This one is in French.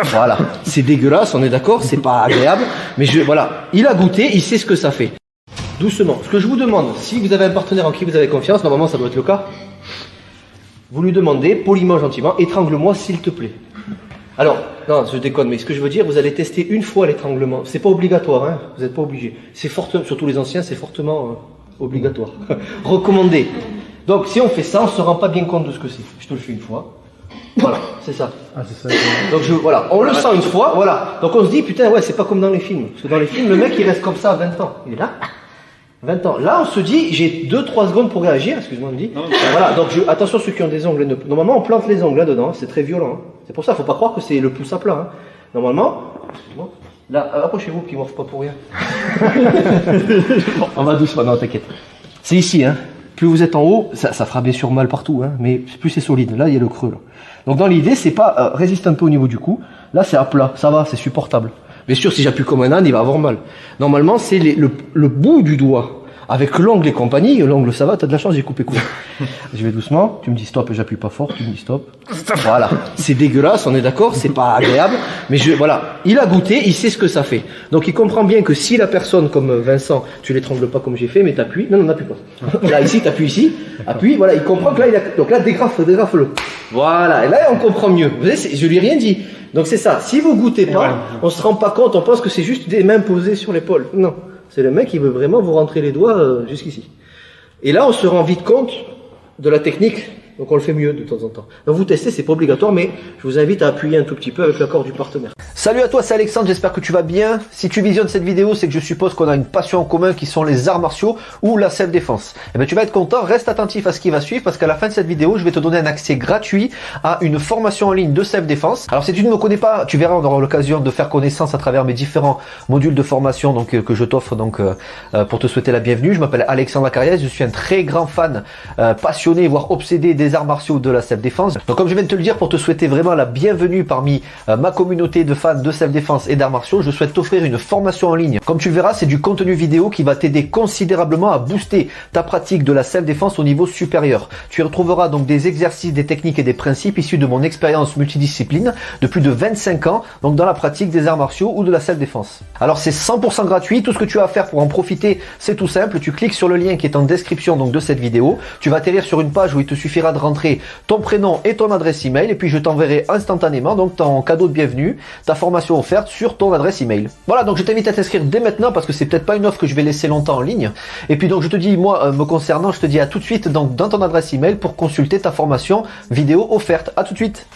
Voilà, c'est dégueulasse, on est d'accord, c'est pas agréable, mais voilà, il a goûté, il sait ce que ça fait. Doucement, ce que je vous demande, si vous avez un partenaire en qui vous avez confiance, normalement ça doit être le cas, vous lui demandez, poliment, gentiment, étrangle-moi s'il te plaît. Alors, non, je déconne, mais ce que je veux dire, vous allez tester une fois l'étranglement, c'est pas obligatoire, hein, vous n'êtes pas obligé, c'est fortement, surtout les anciens, c'est fortement obligatoire, recommandé. Donc si on fait ça, on se rend pas bien compte de ce que c'est, je te le fais une fois. Voilà, c'est ça. Ah, c'est ça. Donc voilà, on le sent une fois, voilà. Donc on se dit, putain, ouais, c'est pas comme dans les films. Parce que dans les films, le mec, il reste comme ça à 20 ans. Il est là, 20 ans. Là, on se dit, j'ai 2-3 secondes pour réagir, excuse-moi, on me dit. Voilà, donc attention ceux qui ont des ongles. Normalement, on plante les ongles là-dedans, c'est très violent. Hein. C'est pour ça, faut pas croire que c'est le pouce à plat. Hein. Normalement, là, approchez-vous, qui morfent pas pour rien. On va doucement, non, t'inquiète. C'est ici, hein. Plus vous êtes en haut, ça fera bien sûr mal partout, hein, mais plus c'est solide. Là, il y a le creux. Là. Donc dans l'idée, c'est pas résiste un peu au niveau du cou. Là, c'est à plat, ça va, c'est supportable. Bien sûr, si j'appuie comme un âne, il va avoir mal. Normalement, c'est le bout du doigt. Avec l'ongle et compagnie, l'ongle ça va, t'as de la chance, j'ai coupé court. Je vais doucement, tu me dis stop et j'appuie pas fort, tu me dis stop. Voilà, c'est dégueulasse, on est d'accord, c'est pas agréable, mais voilà, il a goûté, il sait ce que ça fait. Donc il comprend bien que si la personne comme Vincent, tu l'étrangles pas comme j'ai fait, mais t'appuies, non, n'appuie pas. Là ici, t'appuies ici, appuie, voilà, il comprend que là, donc là, dégrafe-le. Voilà, et là on comprend mieux. Vous voyez, je lui ai rien dit. Donc c'est ça, si vous goûtez pas, on se rend pas compte, on pense que c'est juste des mains posées sur l'épaule. Non. C'est le mec qui veut vraiment vous rentrer les doigts jusqu'ici. Et là, on se rend vite compte de la technique, donc on le fait mieux de temps en temps. Donc vous testez, c'est pas obligatoire, mais je vous invite à appuyer un tout petit peu avec l'accord du partenaire. Salut à toi, c'est Alexandre, j'espère que tu vas bien. Si tu visionnes cette vidéo, c'est que je suppose qu'on a une passion en commun qui sont les arts martiaux ou la self-défense. Et bien tu vas être content, reste attentif à ce qui va suivre parce qu'à la fin de cette vidéo, je vais te donner un accès gratuit à une formation en ligne de self-défense. Alors si tu ne me connais pas, tu verras, on aura l'occasion de faire connaissance à travers mes différents modules de formation donc, que je t'offre donc pour te souhaiter la bienvenue. Je m'appelle Alexandre Acariès, je suis un très grand fan, passionné, voire obsédé des arts martiaux de la self-défense. Donc comme je viens de te le dire, pour te souhaiter vraiment la bienvenue parmi ma communauté de fans de self-défense et d'arts martiaux, je souhaite t'offrir une formation en ligne. Comme tu le verras, c'est du contenu vidéo qui va t'aider considérablement à booster ta pratique de la self-défense au niveau supérieur. Tu y retrouveras donc des exercices, des techniques et des principes issus de mon expérience multidiscipline de plus de 25 ans, donc dans la pratique des arts martiaux ou de la self-défense. Alors c'est 100% gratuit, tout ce que tu as à faire pour en profiter, c'est tout simple, tu cliques sur le lien qui est en description donc de cette vidéo, tu vas atterrir sur une page où il te suffira de rentrer ton prénom et ton adresse email et puis je t'enverrai instantanément donc ton cadeau de bienvenue, ta formation offerte sur ton adresse email. Voilà, donc je t'invite à t'inscrire dès maintenant parce que c'est peut-être pas une offre que je vais laisser longtemps en ligne. Et puis donc je te dis, moi me concernant, je te dis à tout de suite donc dans ton adresse email pour consulter ta formation vidéo offerte. À tout de suite.